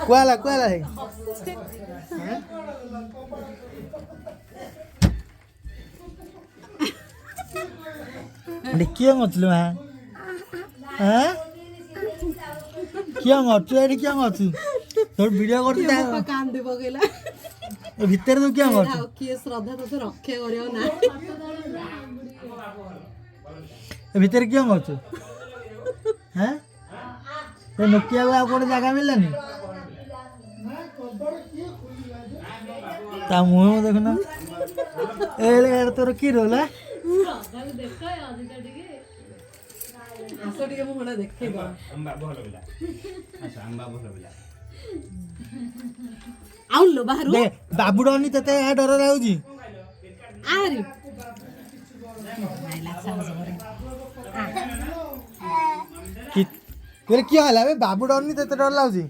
Kuala Kuala ହେ କିଏ ମଛିଲୁ ମା କିଏ ମଛୁ ଏଠି କିଏ ମଛୁ তোর ভিডিও করতে ବାପା କାନ୍ଦି ପକେଇଲା ଭିତରେ ତୁ କିଏ ମଛୁ କିଏ ଶ୍ରଦ୍ଧା ତତେ ରକ୍ଷା କରିବ ନା ଭିତରେ କିଏ ମଛୁ হ্যাঁ নোকিয়া ଆଉ କୋଉଠି ଜାଗା ମିଳିଲାନି ତା ମୁହଁ ଦେଖୁନ ଏ ତୋର କି ରୋଲ ଆସ ଟିକେ ମୁଁ ମନେ ଦେଖେଇବ ଆଉଲୋ ବାହାରୁ ବାବୁ ଡନି ତତେ ଡର ଲାଗୁଛି ଆରେ କିଏ ହେଲା ବେ ବାବୁ ଡନି ତତେ ଡର ଲାଗୁଛି